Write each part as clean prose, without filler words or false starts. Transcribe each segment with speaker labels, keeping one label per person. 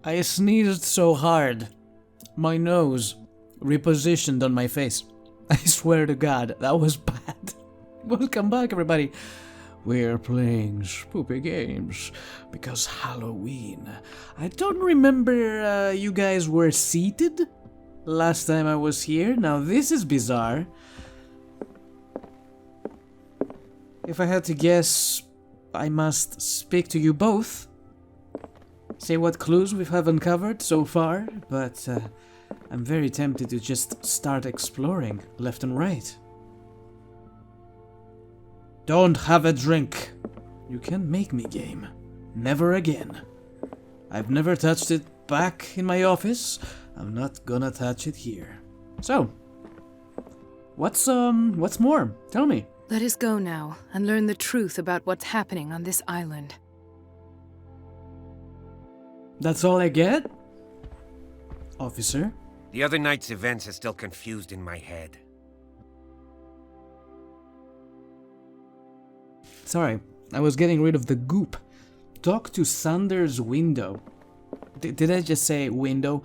Speaker 1: I sneezed so hard. My nose repositioned on my face. I swear to God, that was bad. Welcome back, everybody. We're playing spooky games because Halloween. I don't remember you guys were seated last time I was here. Now this is bizarre. If I had to guess, I must speak to you both. Say what clues we have uncovered so far, but I'm very tempted to just start exploring left and right. Don't have a drink. You can't make me game. Never again. I've never touched it back in my office. I'm not gonna touch it here. So, what's more? Tell me.
Speaker 2: Let us go now and learn the truth about what's happening on this island.
Speaker 1: That's all I get? Officer?
Speaker 3: The other night's events are still confused in my head.
Speaker 1: Sorry, I was getting rid of the goop. Talk to Sanders' window. Did I just say window?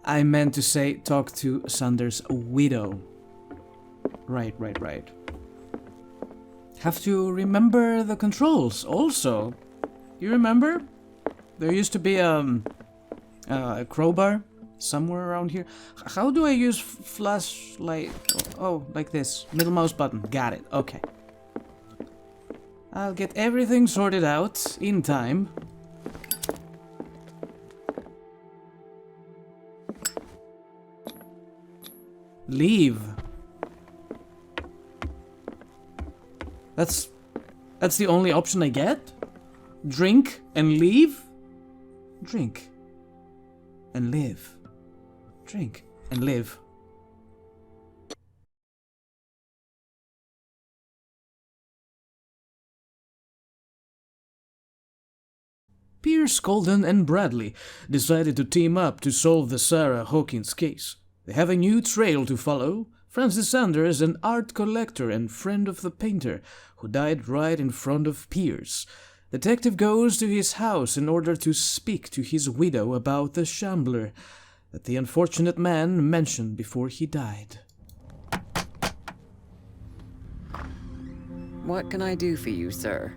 Speaker 1: I meant to say talk to Sanders' widow. Right. Have to remember the controls also. You remember? There used to be a crowbar somewhere around here. How do I use flashlight? Oh, like this. Middle mouse button. Got it. Okay. I'll get everything sorted out in time. Leave. That's the only option I get? Drink and leave? Drink and live. Drink and live. Pierce, Colden, and Bradley decided to team up to solve the Sarah Hawkins case. They have a new trail to follow. Francis Sanders, an art collector and friend of the painter, who died right in front of Pierce. Detective goes to his house in order to speak to his widow about the shambler that the unfortunate man mentioned before he died.
Speaker 4: What can I do for you, sir?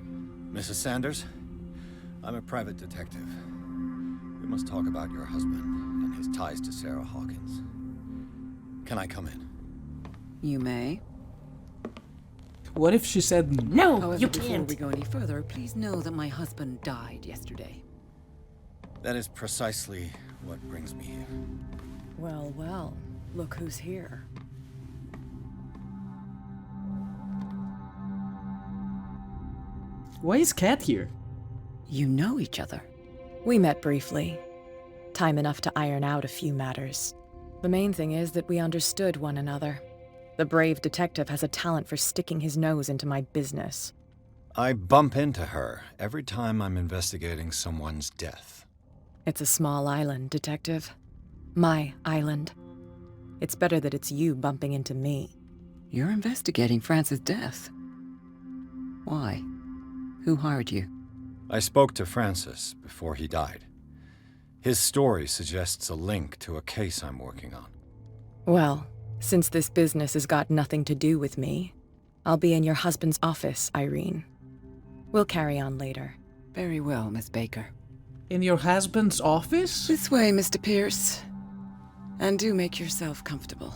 Speaker 5: Mrs. Sanders? I'm a private detective. We must talk about your husband and his ties to Sarah Hawkins. Can I come in?
Speaker 4: You may.
Speaker 1: What if she said, no,
Speaker 4: However,
Speaker 1: you
Speaker 4: before
Speaker 1: can't?
Speaker 4: we go any further, please know that my husband died yesterday.
Speaker 5: That is precisely what brings me here.
Speaker 4: Well, look who's here.
Speaker 1: Why is Kat here?
Speaker 4: You know each other.
Speaker 2: We met briefly. Time enough to iron out a few matters. The main thing is that we understood one another. The brave detective has a talent for sticking his nose into my business.
Speaker 5: I bump into her every time I'm investigating someone's death.
Speaker 2: It's a small island, Detective. My island. It's better that it's you bumping into me.
Speaker 4: You're investigating Francis' death. Why? Who hired you?
Speaker 5: I spoke to Francis before he died. His story suggests a link to a case I'm working on.
Speaker 2: Well, since this business has got nothing to do with me, I'll be in your husband's office, Irene. We'll carry on later.
Speaker 4: Very well, Miss Baker.
Speaker 1: In your husband's office?
Speaker 4: This way, Mr. Pierce. And do make yourself comfortable.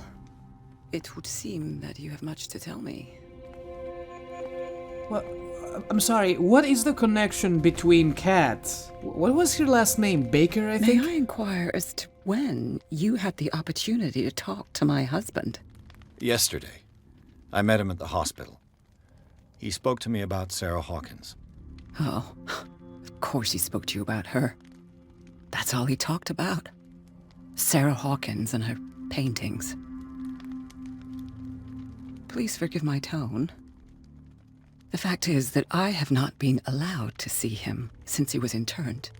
Speaker 4: It would seem that you have much to tell me.
Speaker 1: Well, I'm sorry, what is the connection between Kat? What was her last name? Baker, I think?
Speaker 4: May I inquire as to when you had the opportunity to talk to my husband?
Speaker 5: Yesterday, I met him at the hospital. He spoke to me about Sarah Hawkins.
Speaker 4: Oh, of course he spoke to you about her. That's all he talked about. Sarah Hawkins and her paintings. Please forgive my tone. The fact is that I have not been allowed to see him since he was interned.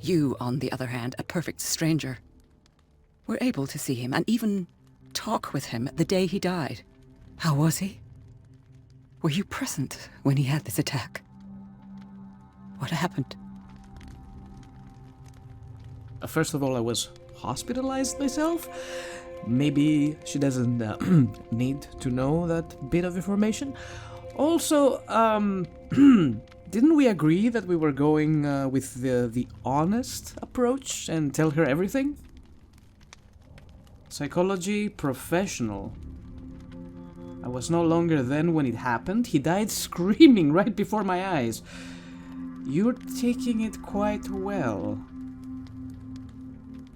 Speaker 4: You, on the other hand, a perfect stranger, were able to see him and even talk with him the day he died. How was he? Were you present when he had this attack? What happened?
Speaker 1: First of all, I was hospitalized myself. Maybe she doesn't need to know that bit of information. Also, didn't we agree that we were going with the honest approach and tell her everything? Psychology professional. I was no longer then when it happened. He died screaming right before my eyes. You're taking it quite well.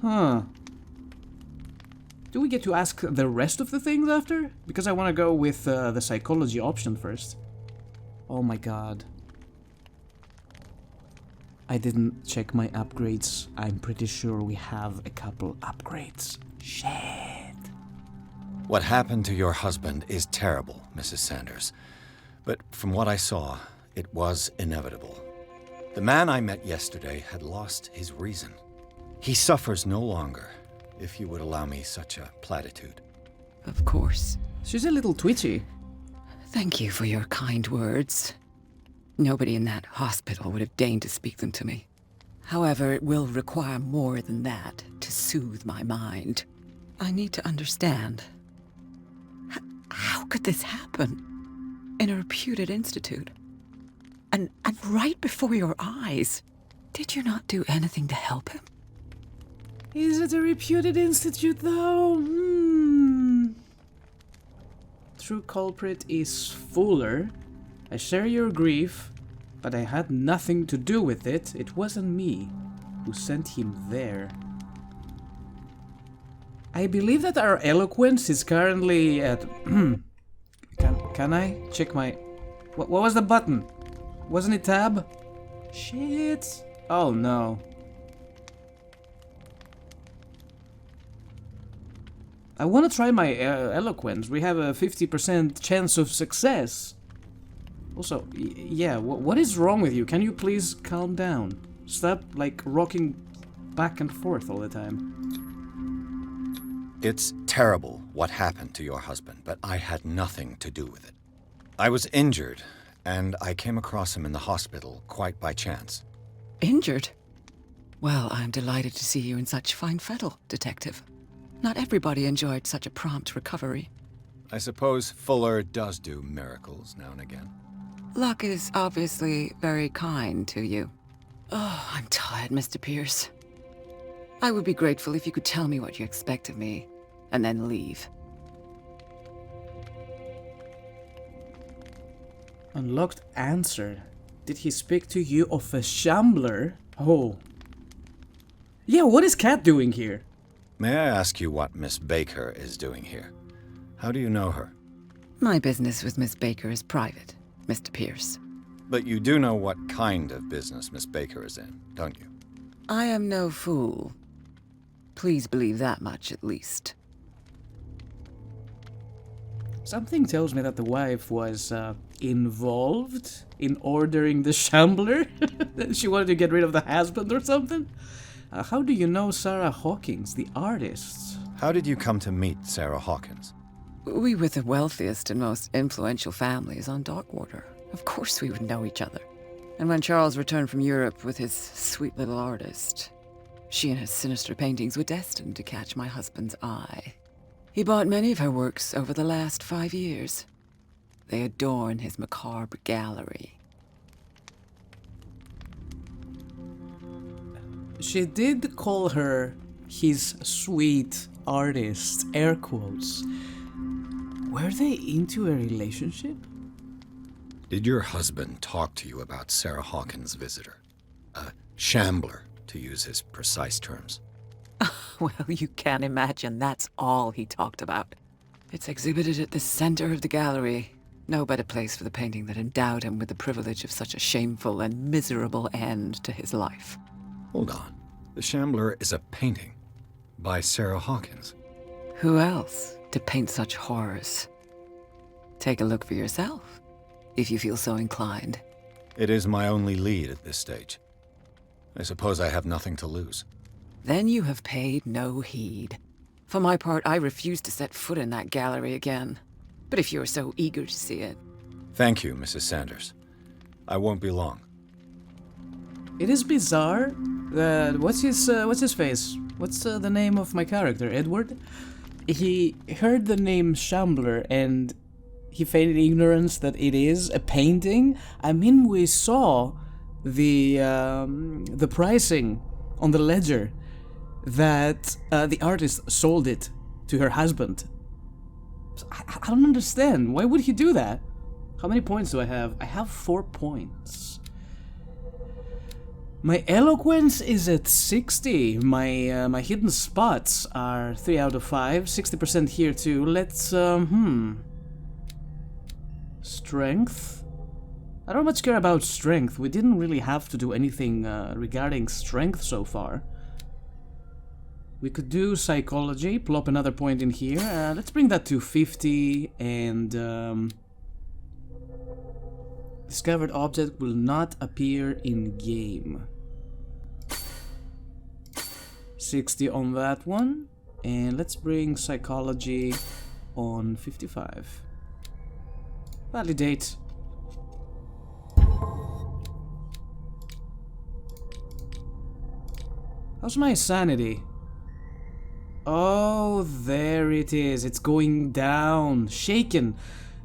Speaker 1: Huh. Do we get to ask the rest of the things after? Because I want to go with the psychology option first. Oh my god. I didn't check my upgrades. I'm pretty sure we have a couple upgrades. Shit.
Speaker 5: What happened to your husband is terrible, Mrs. Sanders. But from what I saw, it was inevitable. The man I met yesterday had lost his reason. He suffers no longer, if you would allow me such a platitude.
Speaker 4: Of course.
Speaker 1: She's a little twitchy.
Speaker 4: Thank you for your kind words. Nobody in that hospital would have deigned to speak them to me. However, it will require more than that to soothe my mind. I need to understand. How could this happen? In a reputed institute? And right before your eyes? Did you not do anything to help him?
Speaker 1: Is it a reputed institute, though? True culprit is Fuller. I share your grief, but I had nothing to do with it. It wasn't me who sent him there. I believe that our eloquence is currently at... Can I check my... What was the button? Wasn't it tab? Shit. Oh no. I want to try my eloquence. We have a 50% chance of success. Also, yeah, what is wrong with you? Can you please calm down? Stop, like, rocking back and forth all the time.
Speaker 5: It's terrible what happened to your husband, but I had nothing to do with it. I was injured, and I came across him in the hospital quite by chance.
Speaker 4: Injured? Well, I'm delighted to see you in such fine fettle, Detective. Not everybody enjoyed such a prompt recovery.
Speaker 5: I suppose Fuller does do miracles now and again.
Speaker 4: Luck is obviously very kind to you. Oh, I'm tired, Mr. Pierce. I would be grateful if you could tell me what you expect of me, and then leave.
Speaker 1: Unlocked answer. Did he speak to you of a shambler? Oh. Yeah, what is Kat doing here?
Speaker 5: May I ask you what Miss Baker is doing here? How do you know her?
Speaker 4: My business with Miss Baker is private, Mr. Pierce.
Speaker 5: But you do know what kind of business Miss Baker is in, don't you?
Speaker 4: I am no fool. Please believe that much, at least.
Speaker 1: Something tells me that the wife was involved in ordering the shambler. She wanted to get rid of the husband or something. How do you know Sarah Hawkins, the artist?
Speaker 5: How did you come to meet Sarah Hawkins?
Speaker 4: We were the wealthiest and most influential families on Darkwater. Of course we would know each other. And when Charles returned from Europe with his sweet little artist, she and her sinister paintings were destined to catch my husband's eye. He bought many of her works over the last 5 years. They adorn his macabre gallery.
Speaker 1: She did call her his sweet artist, air quotes. Were they into a relationship?
Speaker 5: Did your husband talk to you about Sarah Hawkins' visitor? A shambler, to use his precise terms.
Speaker 4: Well, you can imagine that's all he talked about. It's exhibited at the center of the gallery. No better place for the painting that endowed him with the privilege of such a shameful and miserable end to his life.
Speaker 5: Hold on. The Shambler is a painting by Sarah Hawkins.
Speaker 4: Who else to paint such horrors? Take a look for yourself, if you feel so inclined.
Speaker 5: It is my only lead at this stage. I suppose I have nothing to lose.
Speaker 4: Then you have paid no heed. For my part, I refuse to set foot in that gallery again. But if you're so eager to see it...
Speaker 5: Thank you, Mrs. Sanders. I won't be long.
Speaker 1: It is bizarre What's his face? What's the name of my character? Edward? He heard the name Shambler and he feigned ignorance that it is a painting. I mean, we saw the pricing on the ledger that the artist sold it to her husband. I don't understand. Why would he do that? How many points do I have? I have 4 points. My eloquence is at 60. My hidden spots are 3 out of 5. 60% here too. Let's strength. I don't much care about strength. We didn't really have to do anything regarding strength so far. We could do psychology, plop another point in here. Let's bring that to 50 and discovered object will not appear in game. 60 on that one, and let's bring psychology on 55. Validate. How's my sanity? Oh, there it is. It's going down. Shaken.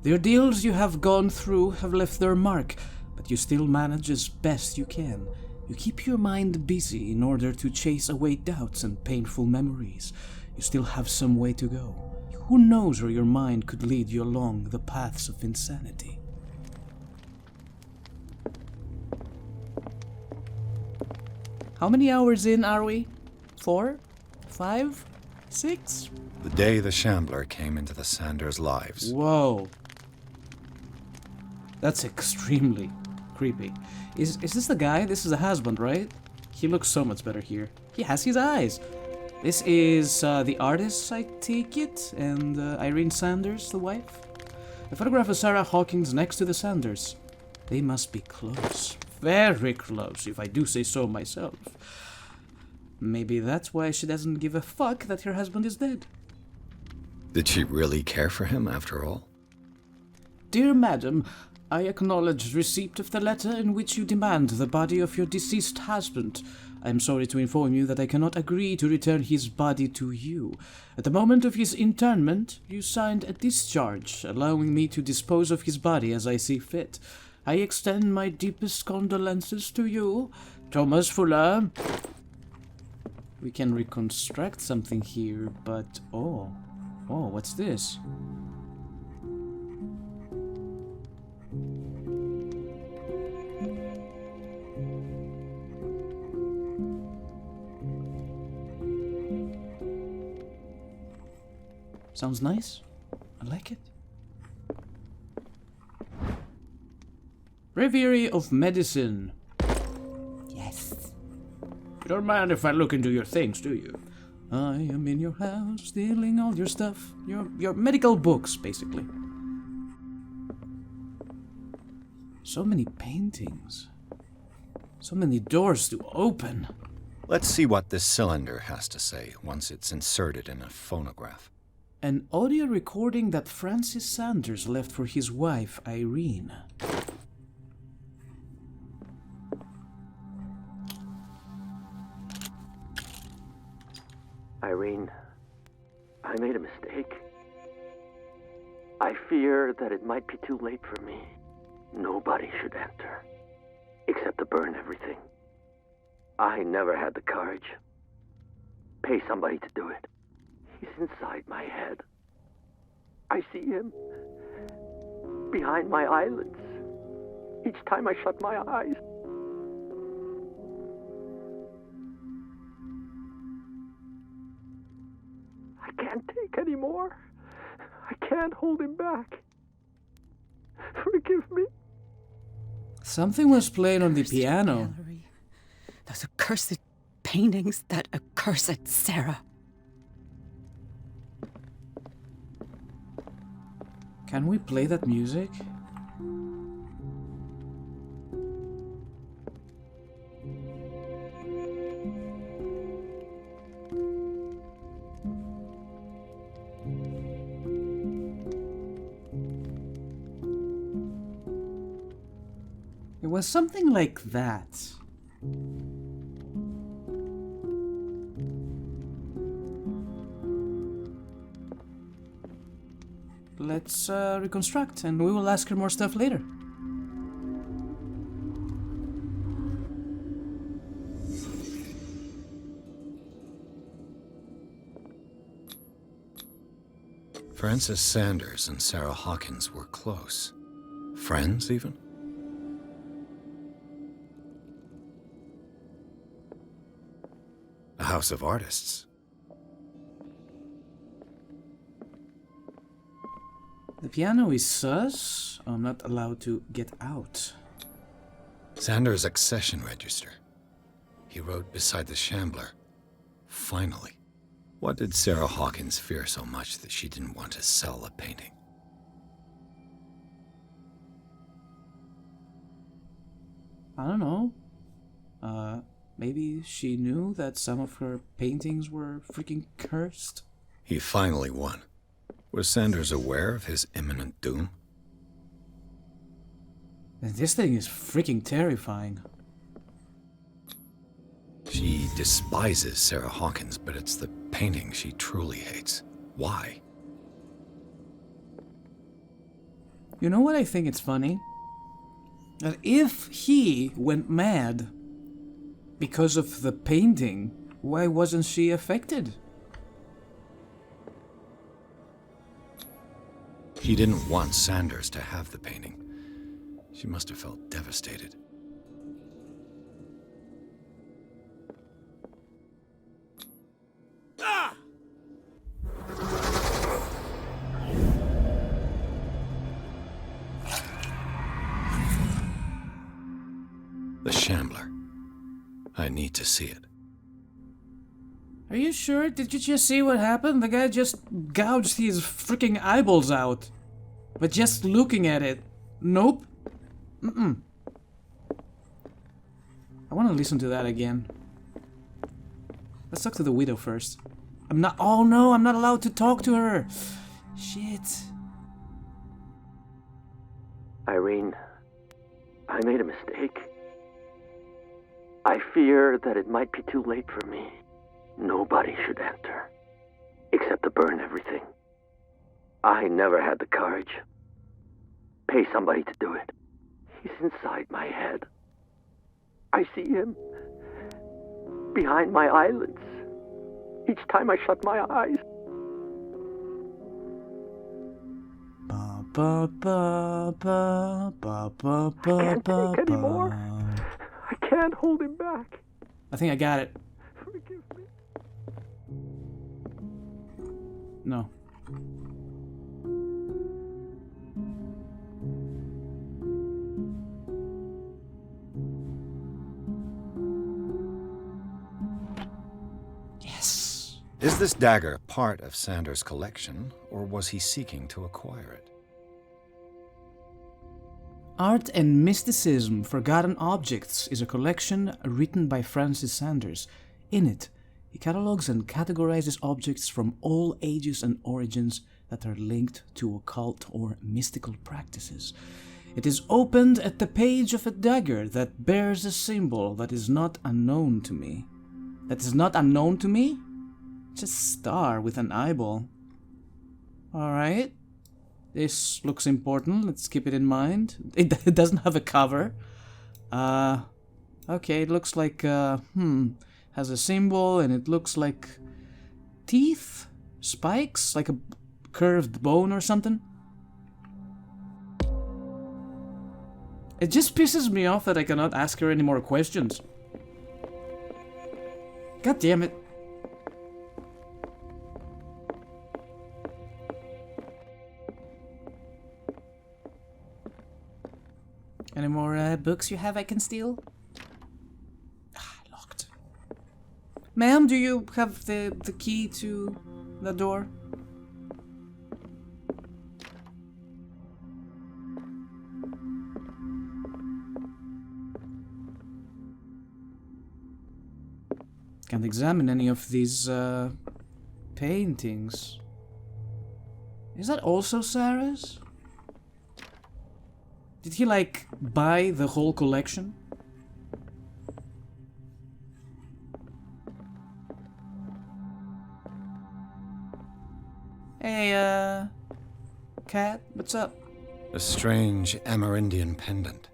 Speaker 1: The ordeals you have gone through have left their mark, but you still manage as best you can. You keep your mind busy in order to chase away doubts and painful memories. You still have some way to go. Who knows where your mind could lead you along the paths of insanity? How many hours in are we? 4? 5? 6?
Speaker 5: The day the Shambler came into the Sanders' lives.
Speaker 1: Whoa. That's extremely creepy. Is this the guy? This is the husband, right? He looks so much better here. He has his eyes. This is the artist, I take it, and Irene Sanders, the wife. A photograph of Sarah Hawkins next to the Sanders. They must be close. Very close, if I do say so myself. Maybe that's why she doesn't give a fuck that her husband is dead.
Speaker 5: Did she really care for him after all?
Speaker 1: Dear Madam, I acknowledge receipt of the letter in which you demand the body of your deceased husband. I am sorry to inform you that I cannot agree to return his body to you. At the moment of his interment, you signed a discharge, allowing me to dispose of his body as I see fit. I extend my deepest condolences to you, Thomas Fuller. We can reconstruct something here, but oh, what's this? Sounds nice. I like it. Breviary of Medicine. Yes. You don't mind if I look into your things, do you? I am in your house, stealing all your stuff. Your medical books, basically. So many paintings. So many doors to open.
Speaker 5: Let's see what this cylinder has to say once it's inserted in a phonograph.
Speaker 1: An audio recording that Francis Sanders left for his wife, Irene.
Speaker 6: Irene, I made a mistake. I fear that it might be too late for me. Nobody should enter, except to burn everything. I never had the courage. Pay somebody to do it. He's inside my head. I see him behind my eyelids each time I shut my eyes. I can't take any more. I can't hold him back. Forgive me.
Speaker 1: Something was playing on the piano.
Speaker 4: Gallery. Those accursed paintings, that accursed Sarah.
Speaker 1: Can we play that music? It was something like that. let's reconstruct, and we will ask her more stuff later.
Speaker 5: Francis Sanders and Sarah Hawkins were close. Friends, even? A house of artists.
Speaker 1: The piano is sus. I'm not allowed to get out.
Speaker 5: Sanders' accession register. He wrote beside the Shambler. Finally. What did Sarah Hawkins fear so much that she didn't want to sell a painting?
Speaker 1: I don't know. Maybe she knew that some of her paintings were freaking cursed?
Speaker 5: He finally won. Was Sanders aware of his imminent doom?
Speaker 1: This thing is freaking terrifying.
Speaker 5: She despises Sarah Hawkins, but it's the painting she truly hates. Why?
Speaker 1: You know what I think it's funny? That if he went mad because of the painting, why wasn't she affected?
Speaker 5: He didn't want Sanders to have the painting. She must have felt devastated. The Shambler. I need to see it.
Speaker 1: Are you sure? Did you just see what happened? The guy just gouged his freaking eyeballs out. But just looking at it. Nope. I want to listen to that again. Let's talk to the widow first. Oh no, I'm not allowed to talk to her. Shit.
Speaker 6: Irene, I made a mistake. I fear that it might be too late for me. Nobody should enter, except to burn everything. I never had the courage. Pay somebody to do it. He's inside my head. I see him behind my eyelids each time I shut my eyes.
Speaker 1: Ba ba ba ba ba ba
Speaker 6: I can't
Speaker 1: ba
Speaker 6: take anymore. I can't hold him back.
Speaker 1: I think I got it.
Speaker 6: Forgive me.
Speaker 1: No. Yes.
Speaker 5: Is this dagger part of Sanders' collection, or was he seeking to acquire it?
Speaker 1: Art and Mysticism, Forgotten Objects is a collection written by Francis Sanders. In it, he catalogues and categorizes objects from all ages and origins that are linked to occult or mystical practices. It is opened at the page of a dagger that bears a symbol that is not unknown to me. That is not unknown to me? It's a star with an eyeball. Alright. This looks important. Let's keep it in mind. It doesn't have a cover. Okay, it looks like, has a symbol, and it looks like teeth? Spikes? Like a curved bone or something? It just pisses me off that I cannot ask her any more questions. God damn it. Any more books you have I can steal? Locked. Ma'am, do you have the key to the door? Can't examine any of these paintings. Is that also Sarah's? Did he, like, buy the whole collection? Hey, Cat, what's up?
Speaker 5: A strange Amerindian pendant.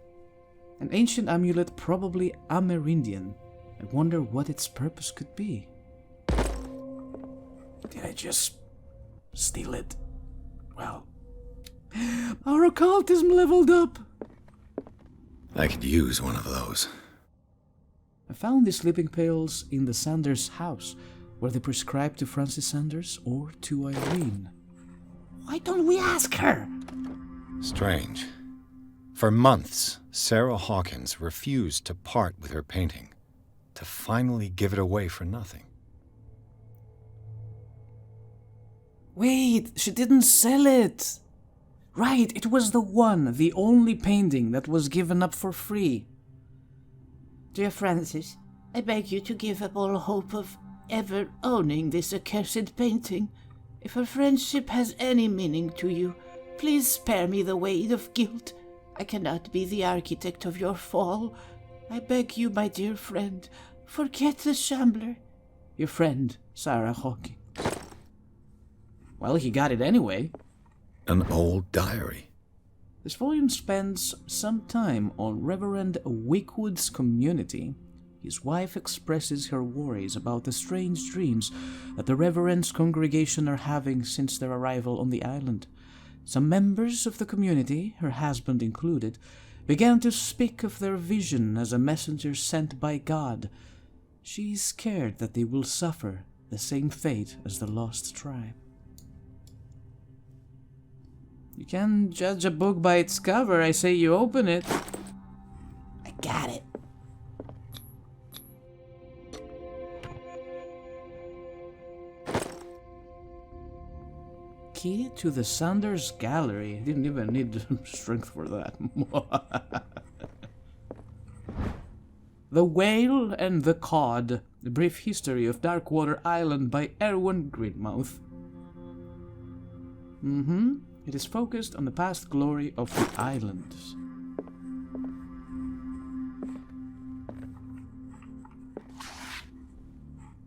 Speaker 1: An ancient amulet, probably Amerindian. I wonder what its purpose could be. Did I just steal it? Well, our occultism leveled up!
Speaker 5: I could use one of those.
Speaker 1: I found these sleeping pills in the Sanders house. Were they prescribed to Francis Sanders or to Irene? Why don't we ask her?
Speaker 5: Strange. For months, Sarah Hawkins refused to part with her painting, to finally give it away for nothing.
Speaker 1: Wait, she didn't sell it! Right, it was the only painting that was given up for free.
Speaker 7: Dear Francis, I beg you to give up all hope of ever owning this accursed painting. If our friendship has any meaning to you, please spare me the weight of guilt. I cannot be the architect of your fall. I beg you, my dear friend, forget the shambler.
Speaker 1: Your friend, Sarah Hawkins. Well, he got it anyway.
Speaker 5: An old diary.
Speaker 1: This volume spends some time on Reverend Wickwood's community. His wife expresses her worries about the strange dreams that the Reverend's congregation are having since their arrival on the island. Some members of the community, her husband included, began to speak of their vision as a messenger sent by God. She is scared that they will suffer the same fate as the lost tribe. You can't judge a book by its cover. I say you open it.
Speaker 7: I got it.
Speaker 1: Key to the Sanders Gallery. Didn't even need strength for that. The Whale and the Cod. The Brief History of Darkwater Island by Erwin Gridmouth. It is focused on the past glory of the islands.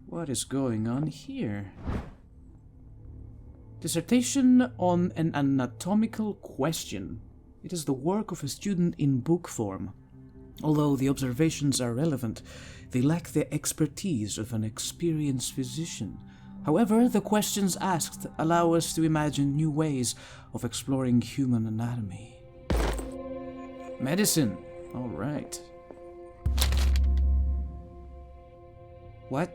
Speaker 1: What is going on here? Dissertation on an anatomical question. It is the work of a student in book form. Although the observations are relevant, they lack the expertise of an experienced physician. However, the questions asked allow us to imagine new ways of exploring human anatomy. Medicine. All right. What?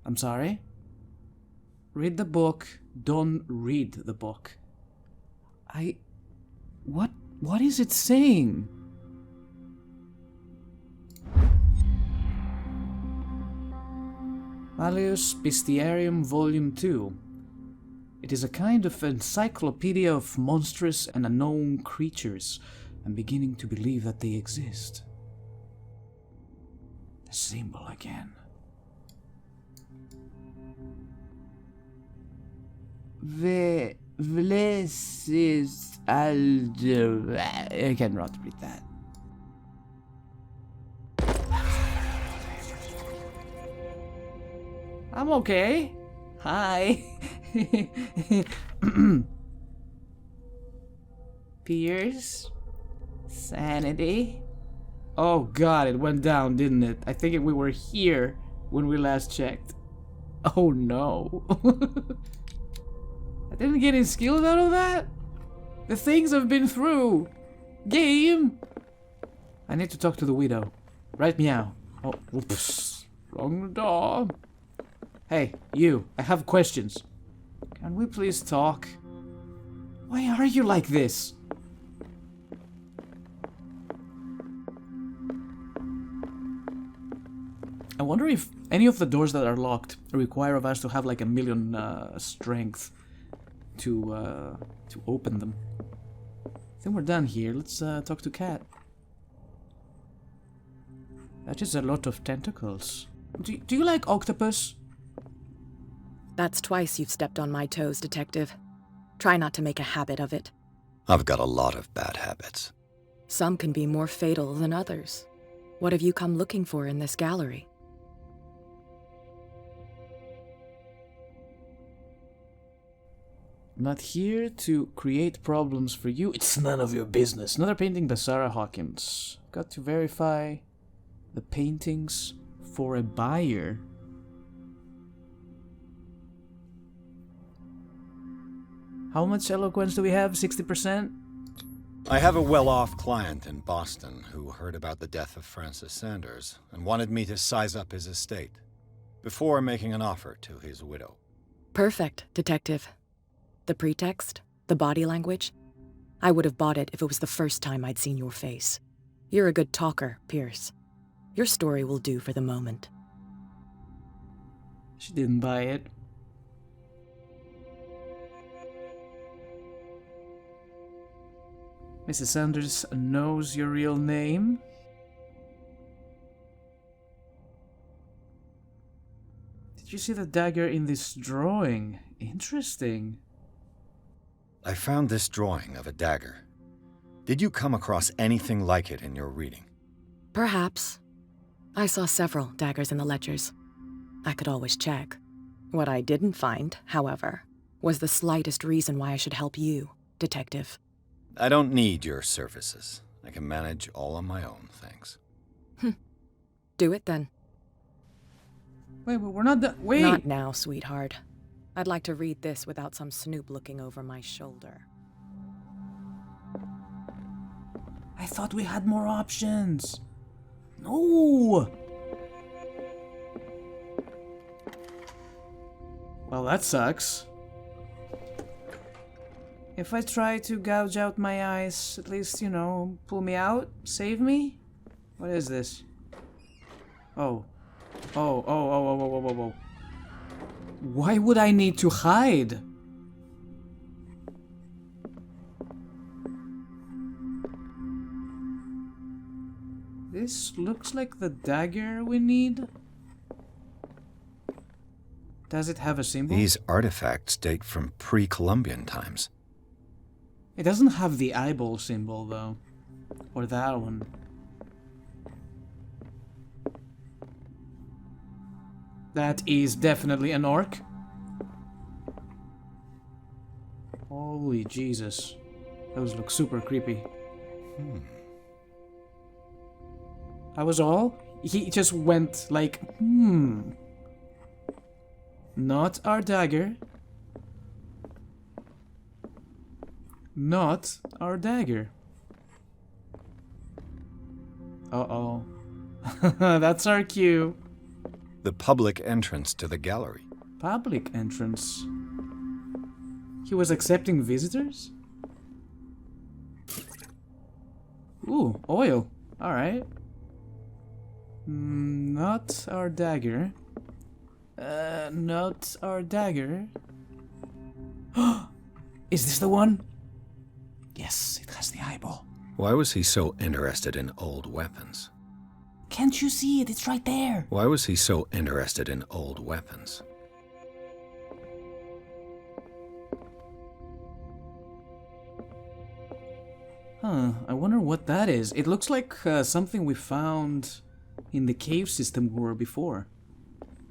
Speaker 1: I'm sorry? Read the book. Don't read the book. What is it saying? Malleus Bestiarium Volume 2. It is a kind of encyclopedia of monstrous and unknown creatures. I'm beginning to believe that they exist. The symbol again. I cannot read that. I'm okay. Hi. Pierce. Sanity. Oh god, it went down, didn't it? I think we were here when we last checked. Oh no. I didn't get any skills out of that? The things I've been through. Game. I need to talk to the widow. Right meow. Oh, whoops. Wrong door. Hey, you. I have questions. Can we please talk? Why are you like this? I wonder if any of the doors that are locked require of us to have like 1,000,000 strength to open them. I think we're done here. Let's talk to Cat. That is a lot of tentacles. Do you like octopus?
Speaker 2: That's twice you've stepped on my toes, Detective. Try not to make a habit of it.
Speaker 5: I've got a lot of bad habits.
Speaker 2: Some can be more fatal than others. What have you come looking for in this gallery?
Speaker 1: Not here to create problems for you. It's none of your business. Another painting by Sarah Hawkins. Got to verify the paintings for a buyer. How much eloquence do we have? 60%?
Speaker 5: I have a well-off client in Boston who heard about the death of Francis Sanders and wanted me to size up his estate before making an offer to his widow.
Speaker 2: Perfect, Detective. The pretext, the body language. I would have bought it if it was the first time I'd seen your face. You're a good talker, Pierce. Your story will do for the moment.
Speaker 1: She didn't buy it. Mrs. Sanders knows your real name. Did you see the dagger in this drawing? Interesting.
Speaker 5: I found this drawing of a dagger. Did you come across anything like it in your reading?
Speaker 2: Perhaps. I saw several daggers in the ledgers. I could always check. What I didn't find, however, was the slightest reason why I should help you, Detective.
Speaker 5: I don't need your services. I can manage all on my own, thanks.
Speaker 2: Do it then.
Speaker 1: Wait, but we're not done. Wait!
Speaker 2: Not now, sweetheart. I'd like to read this without some snoop looking over my shoulder.
Speaker 1: I thought we had more options. No! Well, that sucks. If I try to gouge out my eyes, at least, you know, pull me out? Save me? What is this? Oh. Oh. Why would I need to hide? This looks like the dagger we need. Does it have a symbol?
Speaker 5: These artifacts date from pre-Columbian times.
Speaker 1: It doesn't have the eyeball symbol, though. Or that one. That is definitely an orc. Holy Jesus. Those look super creepy. That was all? He just went like, Not our dagger. Not our dagger. Uh-oh. That's our cue.
Speaker 5: The public entrance to the gallery.
Speaker 1: Public entrance. He was accepting visitors? Ooh, oil. Alright. Not our dagger. Not our dagger. Is this the one? Yes, it has the eyeball.
Speaker 5: Why was he so interested in old weapons?
Speaker 1: Can't you see it? It's right there.
Speaker 5: Why was he so interested in old weapons?
Speaker 1: I wonder what that is. It looks like something we found in the cave system we were before.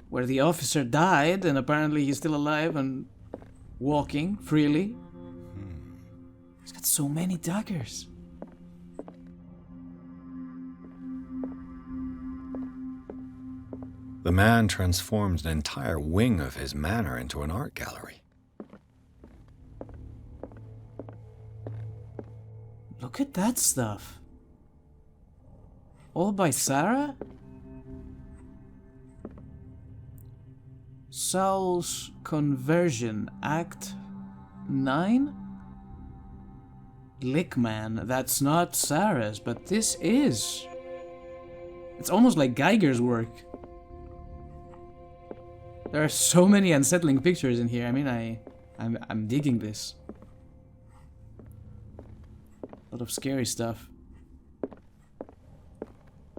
Speaker 1: Where the officer died and apparently he's still alive and walking freely. He's got so many daggers.
Speaker 5: The man transformed an entire wing of his manor into an art gallery.
Speaker 1: Look at that stuff. All by Sarah? Saul's Conversion, Act 9? Lickman, that's not Sarah's, but this is. It's almost like Geiger's work. There are so many unsettling pictures in here. I mean, I'm digging this. A lot of scary stuff.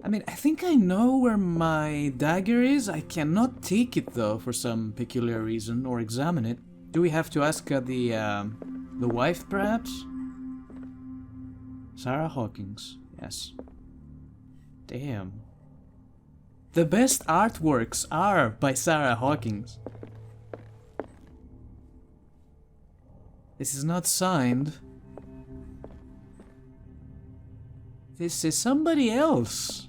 Speaker 1: I mean, I think I know where my dagger is. I cannot take it though for some peculiar reason or examine it. Do we have to ask the wife, perhaps? Sarah Hawkins, yes. Damn. The best artworks are by Sarah Hawkins. This is not signed. This is somebody else.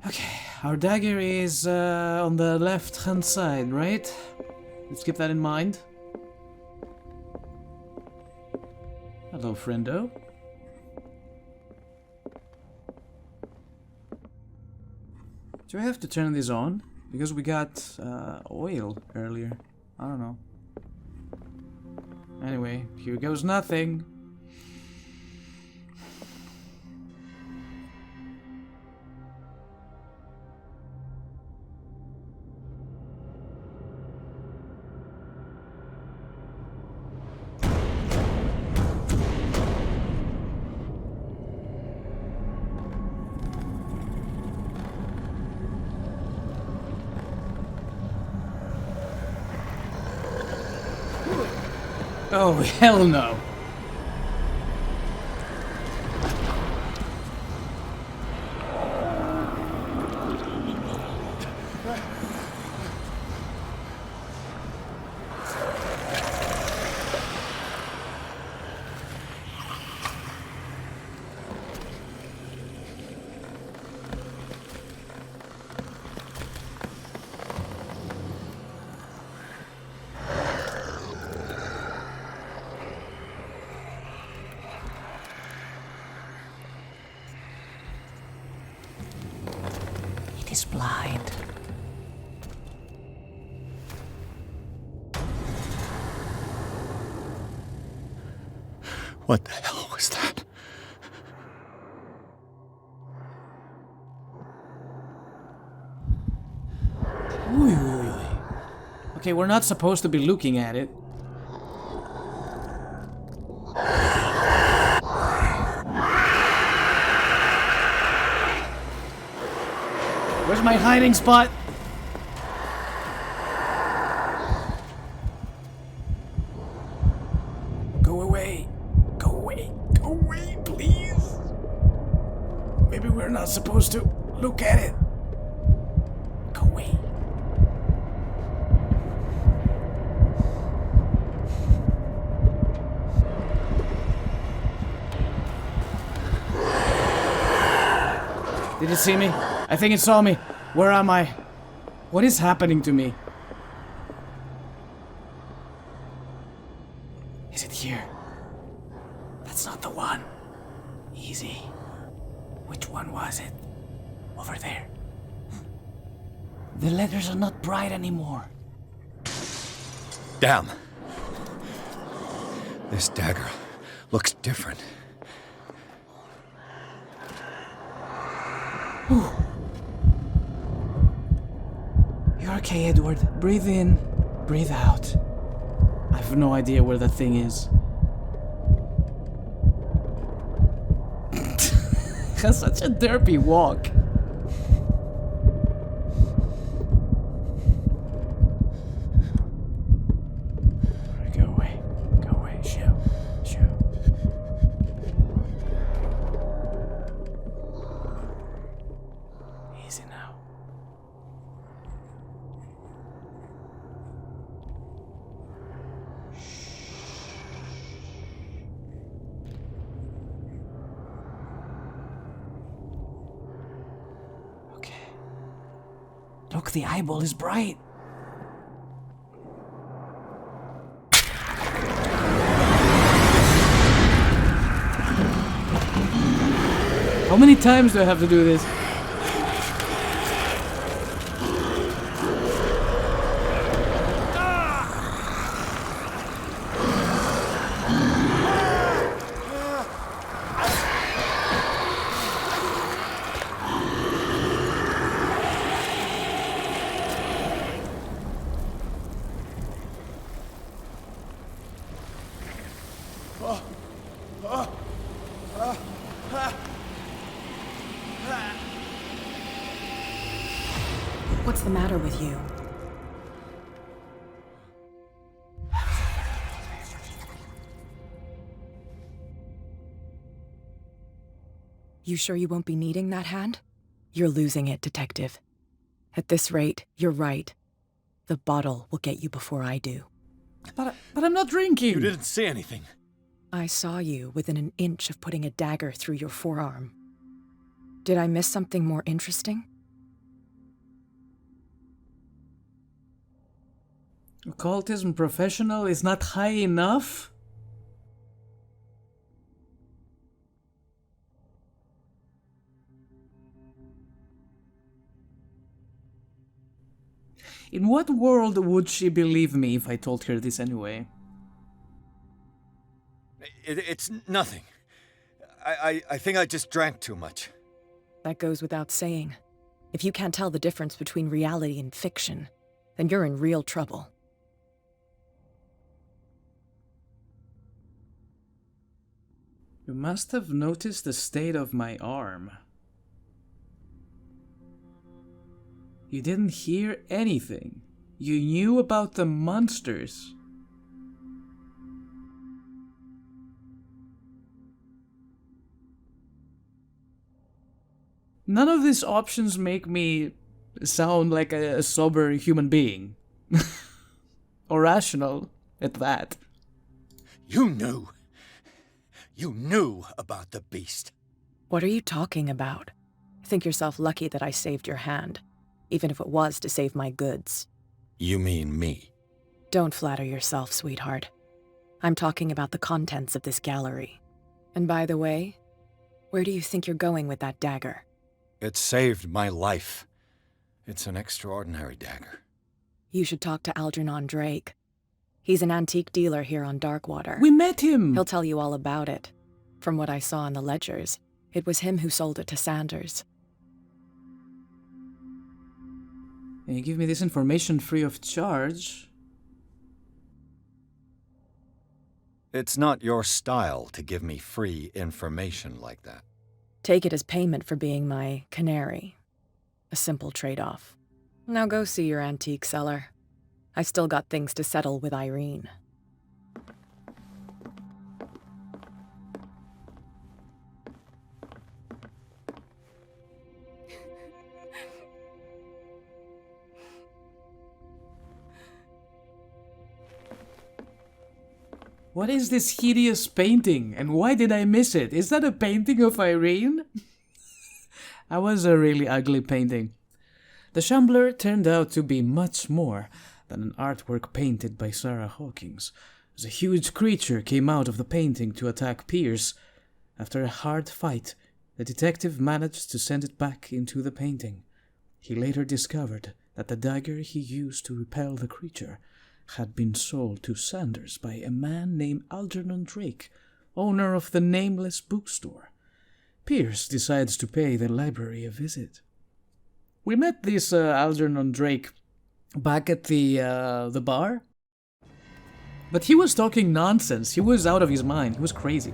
Speaker 1: Okay, our dagger is on the left-hand side, right? Let's keep that in mind. Hello, friendo. Do I have to turn this on? Because we got oil earlier. I don't know. Anyway, here goes nothing. Oh, hell no.
Speaker 7: It is blind.
Speaker 5: What the hell was that?
Speaker 1: Okay, we're not supposed to be looking at it. Where's my hiding spot? Go away. Go away. Go away, please. Maybe we're not supposed to look at it. Go away. Did it see me? I think it saw me. Where am I? What is happening to me? Is it here? That's not the one. Easy. Which one was it? Over there. The letters are not bright anymore.
Speaker 5: Damn. This dagger looks different.
Speaker 1: Whew. You're okay, Edward. Breathe in, breathe out. I have no idea where that thing is. Has such a derpy walk. Go away. Go away. Shoo. Shoo. Easy now. Okay. Look, the eyeball is bright. How many times do I have to do this?
Speaker 2: What's the matter with you? You sure you won't be needing that hand? You're losing it, Detective. At this rate, you're right. The bottle will get you before I do.
Speaker 1: But I'm not drinking!
Speaker 5: You didn't say anything.
Speaker 2: I saw you within an inch of putting a dagger through your forearm. Did I miss something more interesting?
Speaker 1: Occultism professional is not high enough? In what world would she believe me if I told her this anyway?
Speaker 5: It's nothing. I think I just drank too much.
Speaker 2: That goes without saying. If you can't tell the difference between reality and fiction, then you're in real trouble.
Speaker 1: You must have noticed the state of my arm. You didn't hear anything. You knew about the monsters. None of these options make me sound like a sober human being. Or rational, at that.
Speaker 5: You knew. You knew about the beast.
Speaker 2: What are you talking about? Think yourself lucky that I saved your hand, even if it was to save my goods.
Speaker 5: You mean me?
Speaker 2: Don't flatter yourself, sweetheart. I'm talking about the contents of this gallery. And by the way, where do you think you're going with that dagger?
Speaker 5: It saved my life. It's an extraordinary dagger.
Speaker 2: You should talk to Algernon Drake. He's an antique dealer here on Darkwater.
Speaker 1: We met him!
Speaker 2: He'll tell you all about it. From what I saw in the ledgers, it was him who sold it to Sanders.
Speaker 1: And you give me this information free of charge?
Speaker 5: It's not your style to give me free information like that.
Speaker 2: Take it as payment for being my canary. A simple trade-off. Now go see your antique seller. I still got things to settle with Irene.
Speaker 1: What is this hideous painting, and why did I miss it? Is that a painting of Irene? That was a really ugly painting. The Shambler turned out to be much more than an artwork painted by Sarah Hawkins, as a huge creature came out of the painting to attack Pierce. After a hard fight, the detective managed to send it back into the painting. He later discovered that the dagger he used to repel the creature had been sold to Sanders by a man named Algernon Drake, owner of the nameless bookstore. Pierce decides to pay the library a visit. We met this Algernon Drake back at the bar, but he was talking nonsense. He was out of his mind. He was crazy.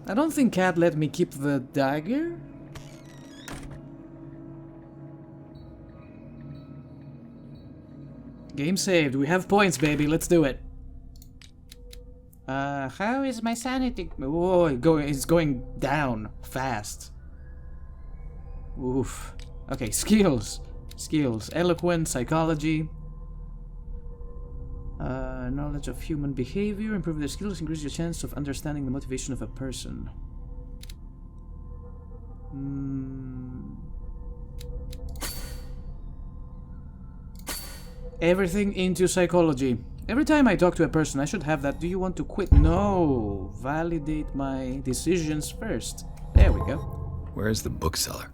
Speaker 1: I don't think Cat let me keep the dagger. Game saved. We have points, baby. Let's do it. How is my sanity? Whoa, it's going down fast. Oof. Okay, skills. Skills. Eloquent, psychology. Knowledge of human behavior. Improve their skills. Increase your chance of understanding the motivation of a person. Everything into psychology. Every time I talk to a person, I should have that. Do you want to quit? No. Validate my decisions first. There we go.
Speaker 5: Where's the bookseller?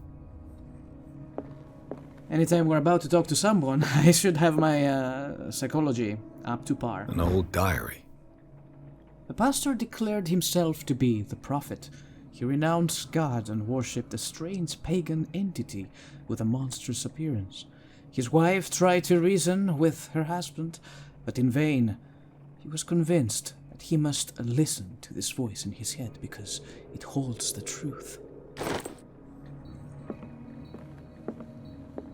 Speaker 1: Anytime we're about to talk to someone, I should have my psychology up to par.
Speaker 5: An old diary.
Speaker 1: The pastor declared himself to be the prophet. He renounced God and worshipped a strange pagan entity with a monstrous appearance. His wife tried to reason with her husband, but in vain. He was convinced that he must listen to this voice in his head because it holds the truth.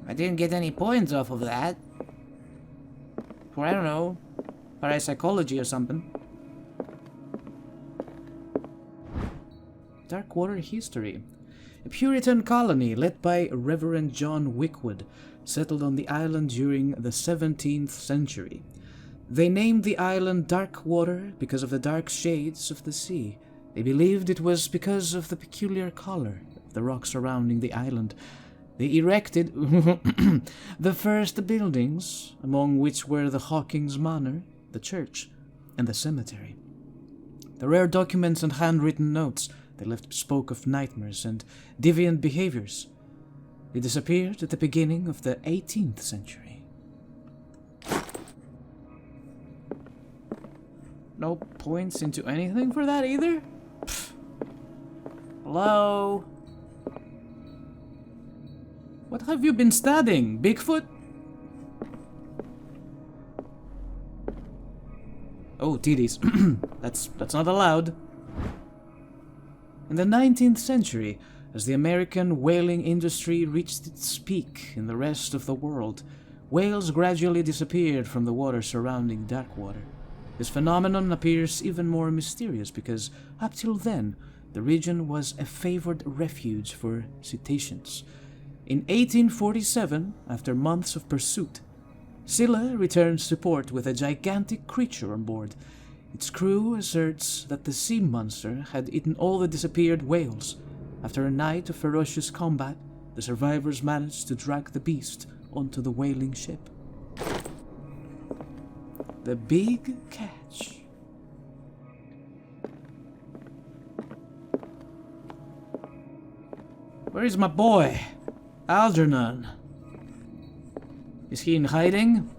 Speaker 1: I didn't get any points off of that. For, I don't know, Parapsychology or something. Darkwater history. A Puritan colony led by Reverend John Wickwood settled on the island during the 17th century. They named the island Darkwater because of the dark shades of the sea. They believed it was because of the peculiar color of the rock surrounding the island. They erected the first buildings, among which were the Hawkins Manor, the church, and the cemetery. The rare documents and handwritten notes they left spoke of nightmares and deviant behaviors. They disappeared at the beginning of the 18th century. No points into anything for that either? Pfft. Hello? What have you been studying? Bigfoot? Oh, titties. That's not allowed. In the 19th century, as the American whaling industry reached its peak in the rest of the world, whales gradually disappeared from the water surrounding Darkwater. This phenomenon appears even more mysterious because, up till then, the region was a favored refuge for cetaceans. In 1847, after months of pursuit, Scylla returns to port with a gigantic creature on board. Its crew asserts that the sea monster had eaten all the disappeared whales. After a night of ferocious combat, the survivors managed to drag the beast onto the whaling ship. The big catch. Where is my boy, Algernon? Is he in hiding?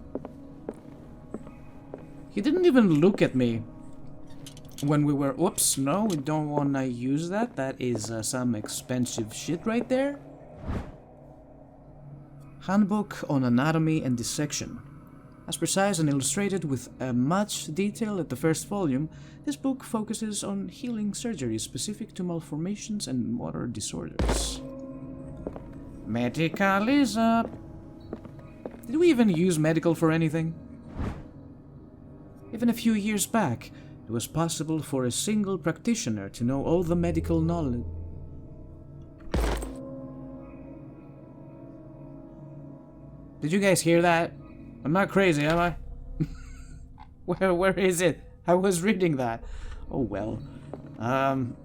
Speaker 1: He didn't even look at me when we were... Whoops, no, we don't want to use that. That is some expensive shit right there. Handbook on Anatomy and Dissection. As precise and illustrated with much detail at the first volume, this book focuses on healing surgery specific to malformations and motor disorders. Medical is up. Did we even use medical for anything? Even a few years back, it was possible for a single practitioner to know all the medical knowledge. Did you guys hear that? I'm not crazy, am I? Where is it? I was reading that. Oh well. I'm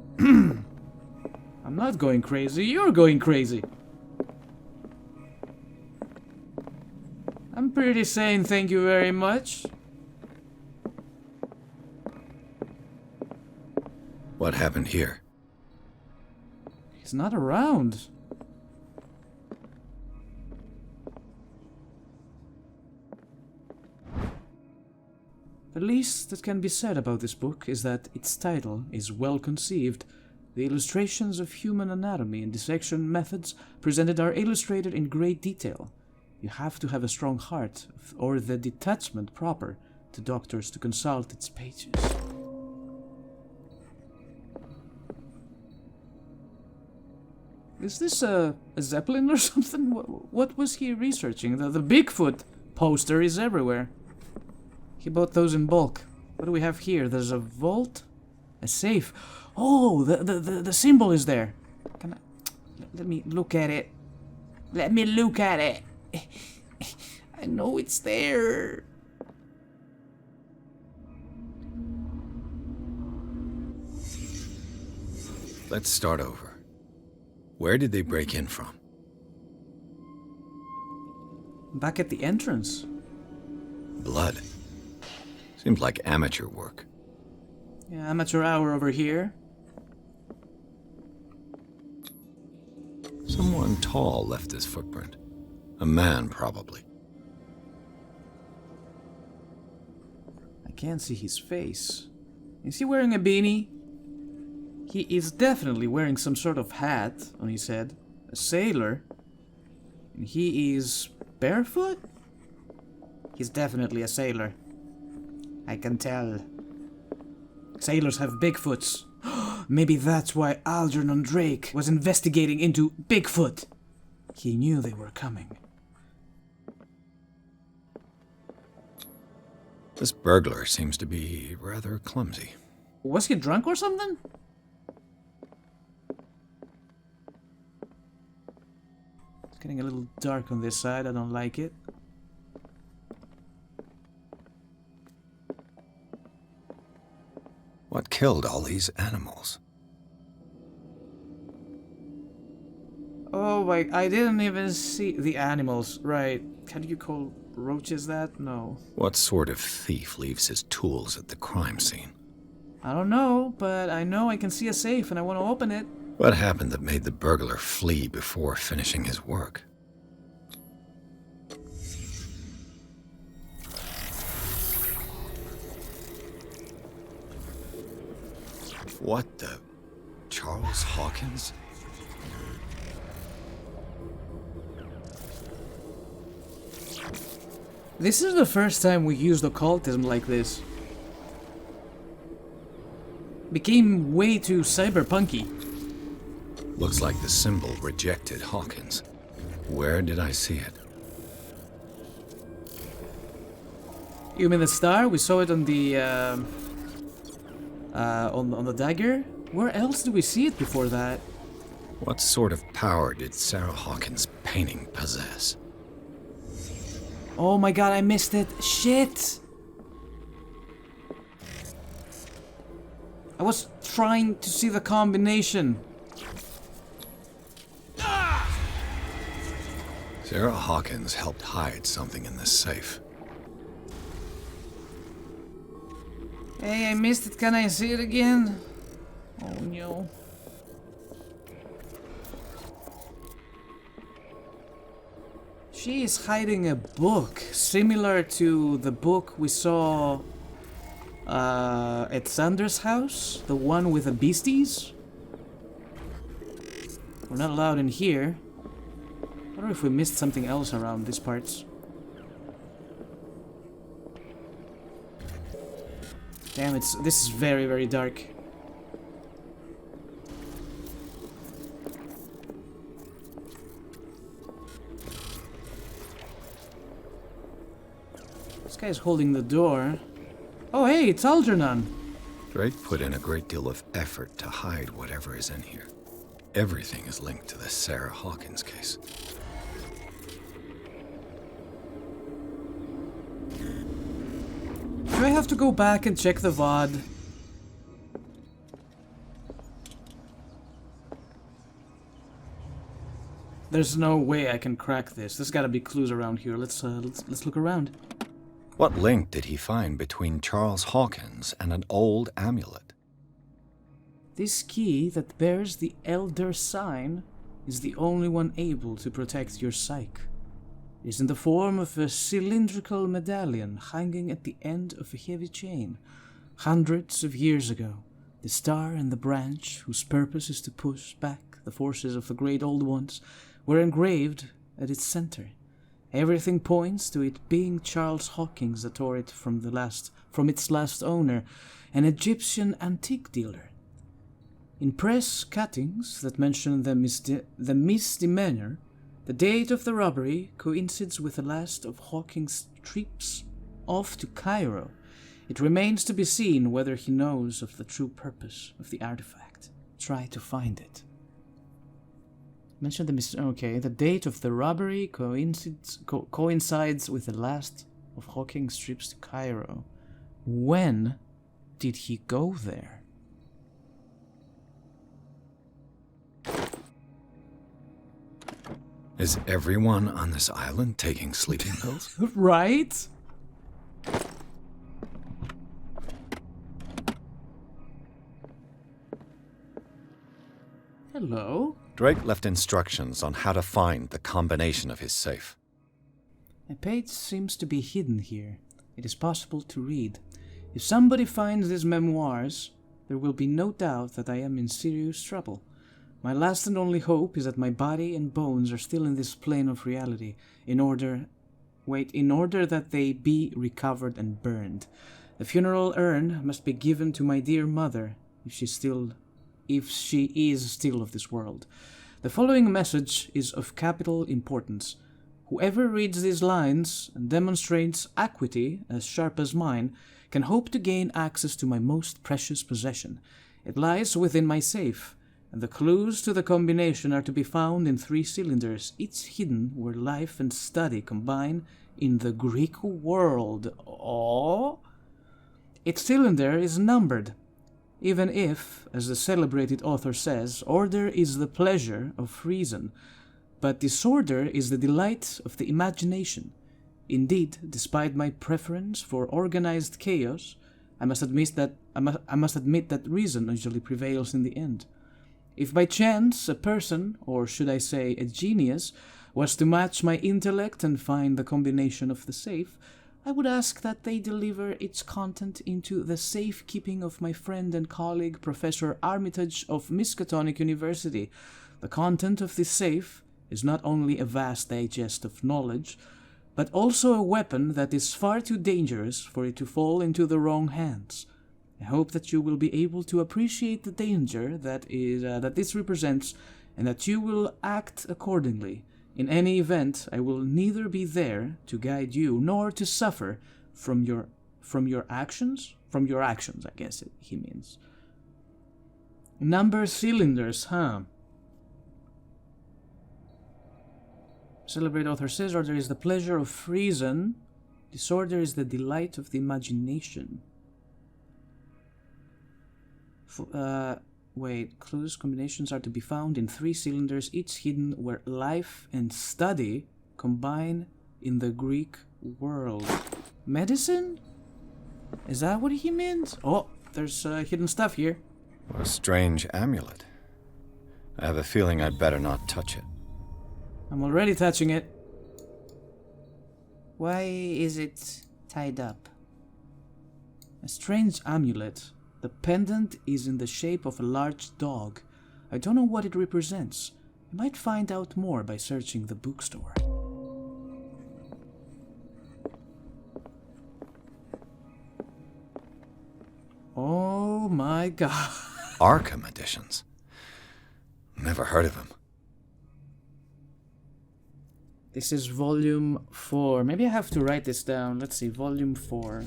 Speaker 1: not going crazy, you're going crazy. I'm pretty sane, thank you very much.
Speaker 5: What happened here?
Speaker 1: He's not around. The least that can be said about this book is that its title is well conceived. The illustrations of human anatomy and dissection methods presented are illustrated in great detail. You have to have a strong heart or the detachment proper to doctors to consult its pages. Is this a Zeppelin or something? What was he researching? The Bigfoot poster is everywhere. He bought those in bulk. What do we have here? There's a vault? A safe. Oh, the symbol is there. Can I... Let me look at it. Let me look at it. I know it's there.
Speaker 5: Let's start over. Where did they break in from?
Speaker 1: Back at the entrance.
Speaker 5: Blood. Seems like amateur work.
Speaker 1: Yeah, amateur hour over here.
Speaker 5: Someone tall left this footprint. A man, probably.
Speaker 1: I can't see his face. Is he wearing a beanie? He is definitely wearing some sort of hat on his head. A sailor. And he is barefoot? He's definitely a sailor. I can tell. Sailors have Bigfoots. Maybe that's why Algernon Drake was investigating into Bigfoot. He knew they were coming.
Speaker 5: This burglar seems to be rather clumsy.
Speaker 1: Was he drunk or something? It's getting a little dark on this side. I don't like it.
Speaker 5: What killed all these animals?
Speaker 1: Oh, I didn't even see the animals. Right. Can you call roaches that? No.
Speaker 5: What sort of thief leaves his tools at the crime scene?
Speaker 1: I don't know, but I know I can see a safe and I want to open it.
Speaker 5: What happened that made the burglar flee before finishing his work? What the... Charles Hawkins?
Speaker 1: This is the first time we used occultism like this. Became way too cyberpunky.
Speaker 5: Looks like the symbol rejected Hawkins. Where did I see it?
Speaker 1: You mean the star? We saw it on the on the dagger? Where else did we see it before that?
Speaker 5: What sort of power did Sarah Hawkins' painting possess?
Speaker 1: Oh my god, I missed it. Shit! I was trying to see the combination.
Speaker 5: Sarah Hawkins helped hide something in this safe.
Speaker 1: Hey, I missed it. Can I see it again? Oh no. She is hiding a book similar to the book we saw at Sanders' house, the one with the beasties. We're not allowed in here. I wonder if we missed something else around these parts. Damn, this is very, very dark. This guy's holding the door. Oh, hey, it's Algernon.
Speaker 5: Drake put in a great deal of effort to hide whatever is in here. Everything is linked to the Sarah Hawkins case.
Speaker 1: Do I have to go back and check the VOD? There's no way I can crack this. There's gotta be clues around here. Let's look around.
Speaker 5: What link did he find between Charles Hawkins and an old amulet?
Speaker 1: This key that bears the Elder Sign is the only one able to protect your psyche. It is in the form of a cylindrical medallion hanging at the end of a heavy chain. Hundreds of years ago, the star and the branch, whose purpose is to push back the forces of the great old ones, were engraved at its center. Everything points to it being Charles Hawkins that tore it from its last owner, an Egyptian antique dealer. In press cuttings that mention the misdemeanor, the date of the robbery coincides with the last of Hawkins' trips off to Cairo. It remains to be seen whether he knows of the true purpose of the artifact. Try to find it. Mention the date of the robbery coincides with the last of Hawkins' trips to Cairo. When did he go there?
Speaker 5: Is everyone on this island taking sleeping pills?
Speaker 1: Right? Hello?
Speaker 5: Drake left instructions on how to find the combination of his safe.
Speaker 1: A page seems to be hidden here. It is possible to read. If somebody finds these memoirs, there will be no doubt that I am in serious trouble. My last and only hope is that my body and bones are still in this plane of reality, in order that they be recovered and burned. The funeral urn must be given to my dear mother, if she is still of this world. The following message is of capital importance. Whoever reads these lines and demonstrates acuity as sharp as mine can hope to gain access to my most precious possession. It lies within my safe, and the clues to the combination are to be found in 3 cylinders, each hidden where life and study combine in the Greek world. Oh? Its cylinder is numbered, even if, as the celebrated author says, order is the pleasure of reason, but disorder is the delight of the imagination. Indeed, despite my preference for organized chaos, I must admit that reason usually prevails in the end. If by chance a person, or should I say a genius, was to match my intellect and find the combination of the safe, I would ask that they deliver its content into the safekeeping of my friend and colleague Professor Armitage of Miskatonic University. The content of this safe is not only a vast digest of knowledge, but also a weapon that is far too dangerous for it to fall into the wrong hands. I hope that you will be able to appreciate the danger that this represents, and that you will act accordingly. In any event, I will neither be there to guide you nor to suffer from your actions. From your actions, I guess he means. Number cylinders, huh? Celebrate author says, order is the pleasure of reason, disorder is the delight of the imagination. Clues combinations are to be found in 3 cylinders, each hidden where life and study combine in the Greek world. Medicine? Is that what he means? Oh, there's hidden stuff here.
Speaker 5: What a strange amulet. I have a feeling I'd better not touch it.
Speaker 1: I'm already touching it. Why is it tied up? A strange amulet. The pendant is in the shape of a large dog. I don't know what it represents. You might find out more by searching the bookstore. Oh my god.
Speaker 5: Arkham editions. Never heard of them.
Speaker 1: This is volume 4. Maybe I have to write this down. Let's see, volume 4.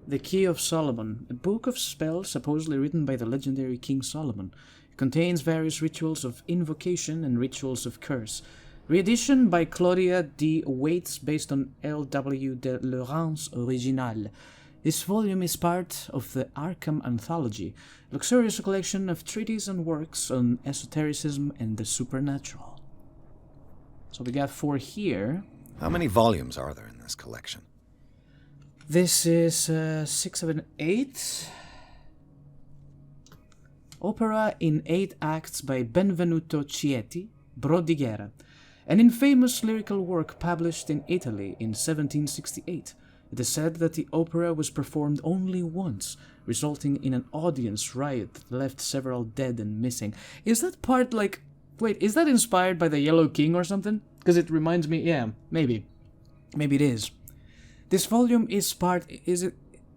Speaker 1: The Key of Solomon, a book of spells supposedly written by the legendary King Solomon. It contains various rituals of invocation and rituals of curse. Reedition by Claudia D. Waits based on L.W. de Laurent's original. This volume is part of the Arkham Anthology, a luxurious collection of treatises and works on esotericism and the supernatural. So we got 4 here.
Speaker 5: How many volumes are there in this collection?
Speaker 1: This is 6, 7, 8. Opera in 8 acts by Benvenuto Chieti, Brodighera, an infamous lyrical work published in Italy in 1768. It is said that the opera was performed only once, resulting in an audience riot that left several dead and missing. Is that part like... Wait, is that inspired by the Yellow King or something? Because it reminds me... Yeah, maybe. Maybe it is. This volume is part... Is it...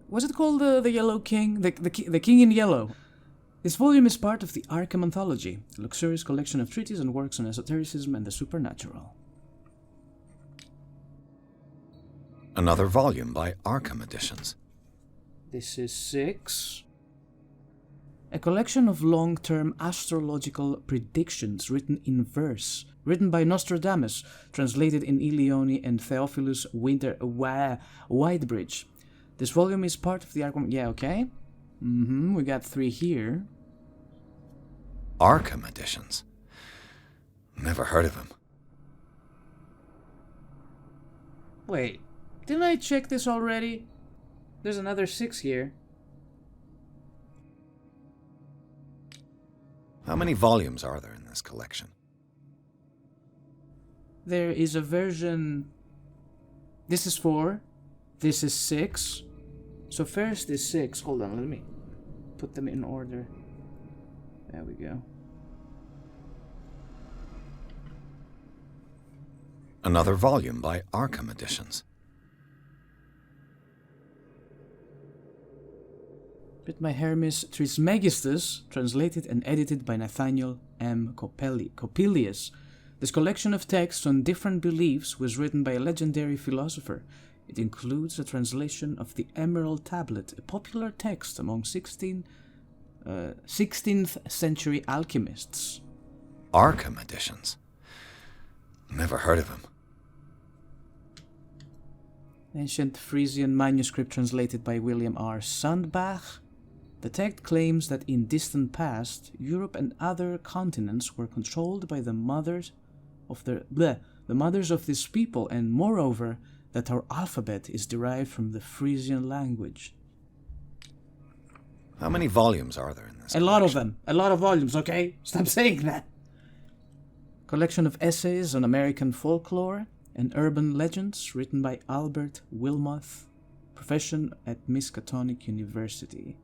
Speaker 1: Was it called the Yellow King? The King in Yellow. This volume is part of the Arkham Anthology, a luxurious collection of treatises and works on esotericism and the supernatural.
Speaker 5: Another volume by Arkham Editions.
Speaker 1: This is 6. A collection of long-term astrological predictions written in verse, written by Nostradamus, translated in Ilione and Theophilus Whitebridge. This volume is part of the Arkham... Yeah, okay. We got 3 here.
Speaker 5: Arkham Editions. Never heard of them.
Speaker 1: Wait, didn't I check this already? There's another 6 here.
Speaker 5: How many volumes are there in this collection?
Speaker 1: There is a version... This is 4. This is 6. So first is 6. Hold on, let me put them in order. There we go.
Speaker 5: Another volume by Arkham Editions.
Speaker 1: Written by Hermes Trismegistus, translated and edited by Nathaniel M. Coppelius. This collection of texts on different beliefs was written by a legendary philosopher. It includes a translation of the Emerald Tablet, a popular text among 16th century alchemists.
Speaker 5: Arkham editions? Never heard of him.
Speaker 1: Ancient Frisian manuscript translated by William R. Sandbach. The text claims that in distant past, Europe and other continents were controlled by the mothers of these people, and moreover, that our alphabet is derived from the Frisian language.
Speaker 5: How many volumes are there in this?
Speaker 1: A lot of them. A lot of volumes, okay? Stop saying that. Collection of essays on American folklore and urban legends written by Albert Wilmoth, professor at Miskatonic University.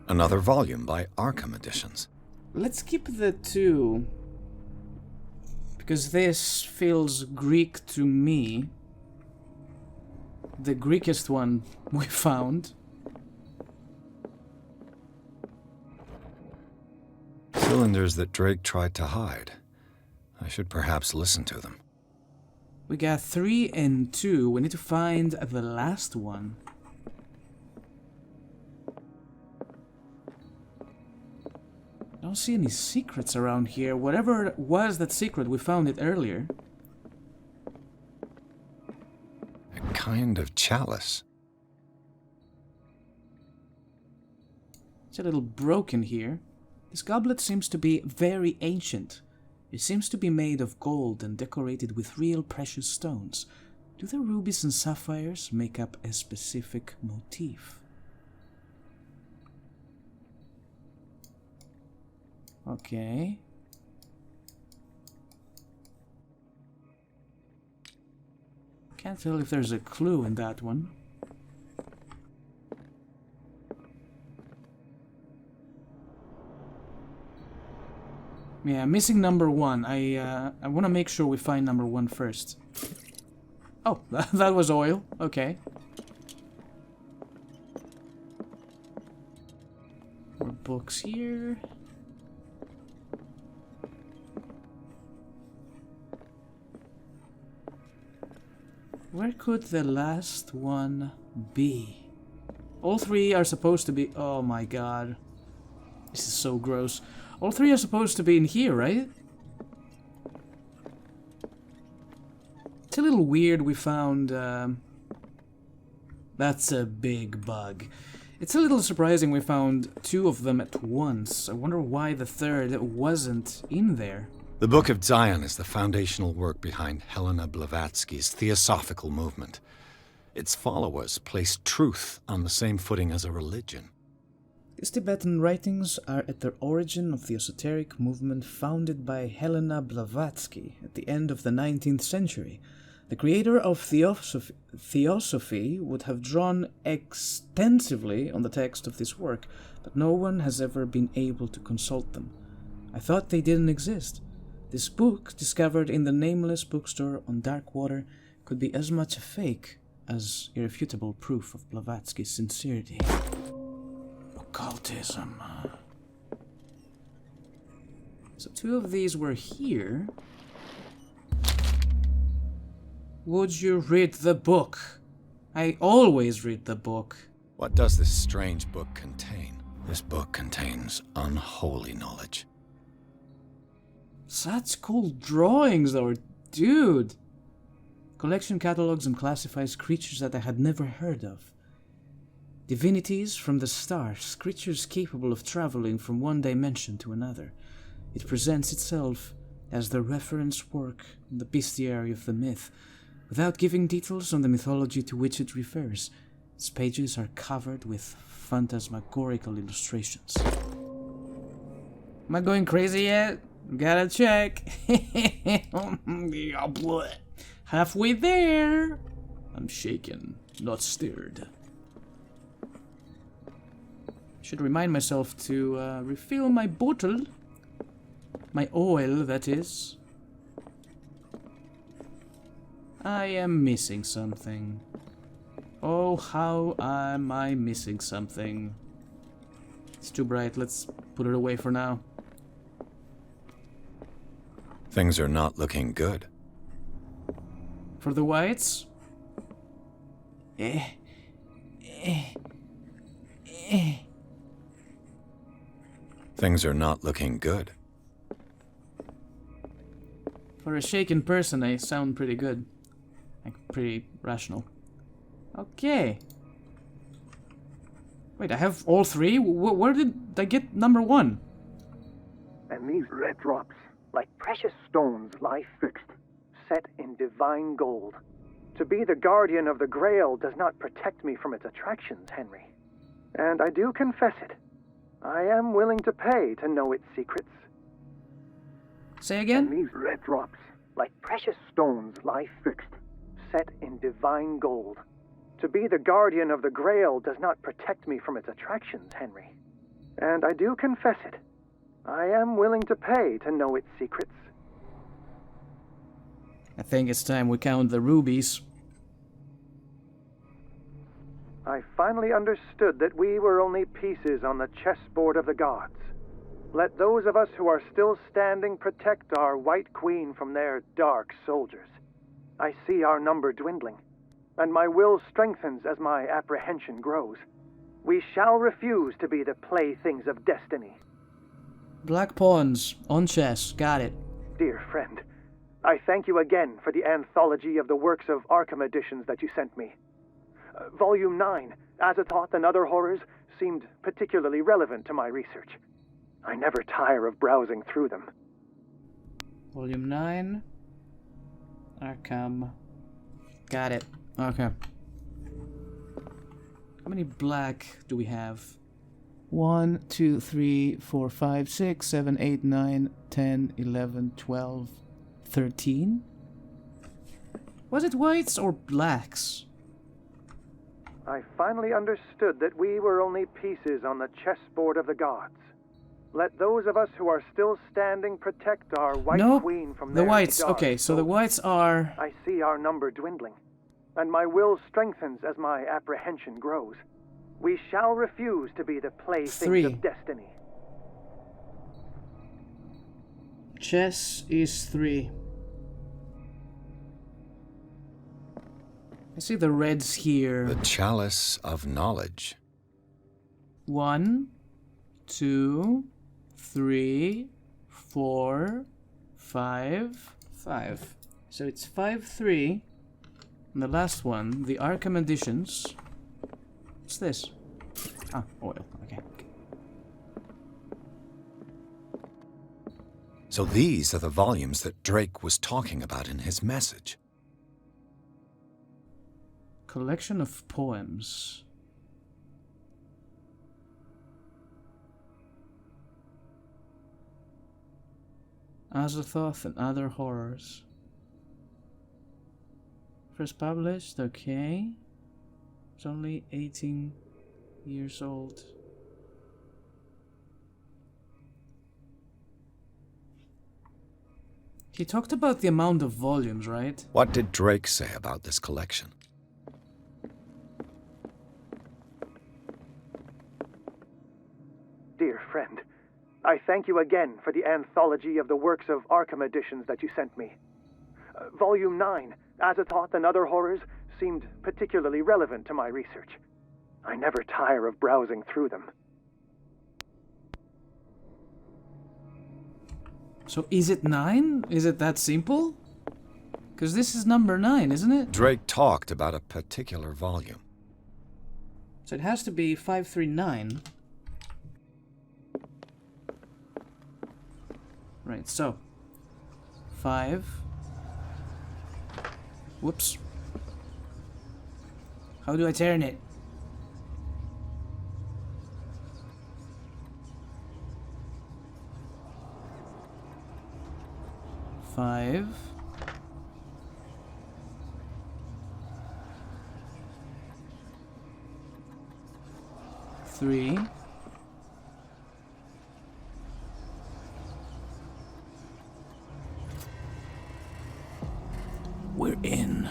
Speaker 5: Another volume by Arkham Editions.
Speaker 1: Let's keep the two, because this feels Greek to me. The Greekest one we found.
Speaker 5: Cylinders that Drake tried to hide. I should perhaps listen to them.
Speaker 1: We got 3 and 2. We need to find the last one. I don't see any secrets around here. Whatever it was that secret, we found it earlier.
Speaker 5: A kind of chalice.
Speaker 1: It's a little broken here. This goblet seems to be very ancient. It seems to be made of gold and decorated with real precious stones. Do the rubies and sapphires make up a specific motif? Okay. Can't tell if there's a clue in that one. Yeah, missing number 1. I want to make sure we find number 1 first. Oh, that was oil. Okay. More books here. Where could the last one be? All 3 are supposed to be... Oh my god. This is so gross. All 3 are supposed to be in here, right? It's a little weird we found... That's a big bug. It's a little surprising we found 2 of them at once. I wonder why the 3rd wasn't in there.
Speaker 5: The Book of Zion is the foundational work behind Helena Blavatsky's Theosophical movement. Its followers place truth on the same footing as a religion.
Speaker 1: These Tibetan writings are at the origin of the esoteric movement founded by Helena Blavatsky at the end of the 19th century. The creator of Theosophy would have drawn extensively on the text of this work, but no one has ever been able to consult them. I thought they didn't exist. This book, discovered in the nameless bookstore on Darkwater, could be as much a fake as irrefutable proof of Blavatsky's sincerity. Occultism. So 2 of these were here. Would you read the book? I always read the book.
Speaker 5: What does this strange book contain? This book contains unholy knowledge.
Speaker 1: Such cool drawings, though, dude. Collection catalogs and classifies creatures that I had never heard of. Divinities from the stars, creatures capable of traveling from one dimension to another. It presents itself as the reference work on the bestiary of the myth, without giving details on the mythology to which it refers. Its pages are covered with phantasmagorical illustrations. Am I going crazy yet? Gotta check. Halfway there. I'm shaken, not stirred. Should remind myself to refill my bottle. My oil, that is. I am missing something. Oh, how am I missing something? It's too bright. Let's put it away for now.
Speaker 5: Things are not looking good.
Speaker 1: For the whites?
Speaker 5: Things are not looking good.
Speaker 1: For a shaken person, I sound pretty good. Like, pretty rational. Okay. Wait, I have all three? Where did I get number 1?
Speaker 8: And these red drops, like precious stones, lie fixed, set in divine gold. To be the guardian of the Grail does not protect me from its attractions, Henry. And I do confess it. I am willing to pay to know its secrets.
Speaker 1: Say again?
Speaker 8: And these red drops, like precious stones, lie fixed, set in divine gold. To be the guardian of the Grail does not protect me from its attractions, Henry. And I do confess it. I am willing to pay to know its secrets.
Speaker 1: I think it's time we count the rubies.
Speaker 8: I finally understood that we were only pieces on the chessboard of the gods. Let those of us who are still standing protect our White Queen from their dark soldiers. I see our number dwindling, and my will strengthens as my apprehension grows. We shall refuse to be the playthings of destiny.
Speaker 1: Black pawns on chess. Got it.
Speaker 8: Dear friend, I thank you again for the anthology of the works of Arkham editions that you sent me. Volume 9, Azathoth and Other Horrors, seemed particularly relevant to my research. I never tire of browsing through them.
Speaker 1: Volume 9. Arkham. Got it. Okay. How many black do we have? 1, 2, 3, 4, 5, 6, 7, 8, 9, 10, 11, 12, 13? Was it whites or blacks?
Speaker 8: I finally understood that we were only pieces on the chessboard of the gods. Let those of us who are still standing protect our White Queen from their
Speaker 1: the whites.
Speaker 8: dark
Speaker 1: Okay, so the
Speaker 8: soldiers.
Speaker 1: whites are...
Speaker 8: I see our number dwindling, and my will strengthens as my apprehension grows. We shall refuse to be the playthings
Speaker 1: 3.
Speaker 8: of destiny.
Speaker 1: Chess is 3. I see the reds here.
Speaker 5: The chalice of knowledge.
Speaker 1: 1, 2, 3, 4, 5, 5. So it's 5, 3. And the last one, the Arkham editions. What's this? Ah, oil. Okay.
Speaker 5: So these are the volumes that Drake was talking about in his message.
Speaker 1: Collection of poems. Azathoth and Other Horrors. First published, okay. It's only 18 years old. He talked about the amount of volumes, right?
Speaker 5: What did Drake say about this collection?
Speaker 8: Dear friend, I thank you again for the anthology of the works of Arkham editions that you sent me. Volume 9, Azathoth and Other Horrors, seemed particularly relevant to my research. I never tire of browsing through them.
Speaker 1: So is it 9? Is it that simple? Because this is number 9, isn't it?
Speaker 5: Drake talked about a particular volume.
Speaker 1: So it has to be 539. Right, so 5. Whoops. How do I turn it? Five. Three. We're in.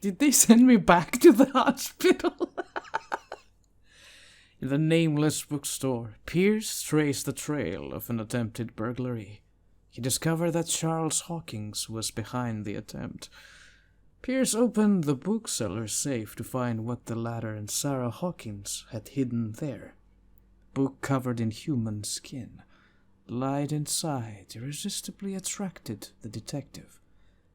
Speaker 1: Did they send me back to the hospital? In the nameless bookstore, Pierce traced the trail of an attempted burglary. He discovered that Charles Hawkins was behind the attempt. Pierce opened the bookseller's safe to find what the latter and Sarah Hawkins had hidden there. A book covered in human skin. The light inside irresistibly attracted the detective.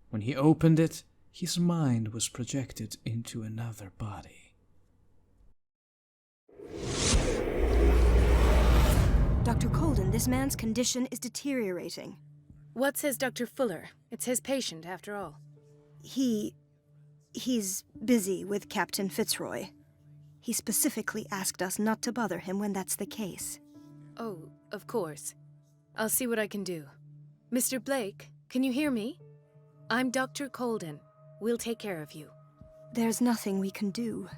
Speaker 1: When he opened it, his mind was projected into another body.
Speaker 9: Dr. Colden, this man's condition is deteriorating.
Speaker 2: What says Dr. Fuller? It's his patient, after all.
Speaker 9: He's busy with Captain Fitzroy. He specifically asked us not to bother him when that's the case.
Speaker 2: Oh, of course. I'll see what I can do. Mr. Blake, can you hear me? I'm Dr. Colden. We'll take care of you.
Speaker 9: There's nothing we can do.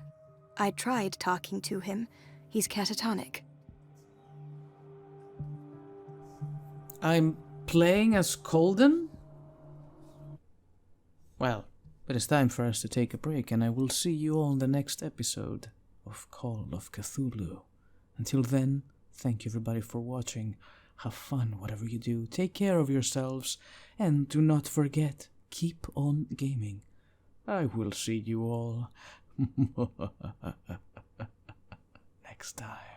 Speaker 9: I tried talking to him. He's catatonic.
Speaker 1: I'm playing as Colden? Well, it is time for us to take a break, and I will see you all in the next episode of Call of Cthulhu. Until then, thank you everybody for watching. Have fun, whatever you do. Take care of yourselves, and do not forget, keep on gaming. I will see you all next time.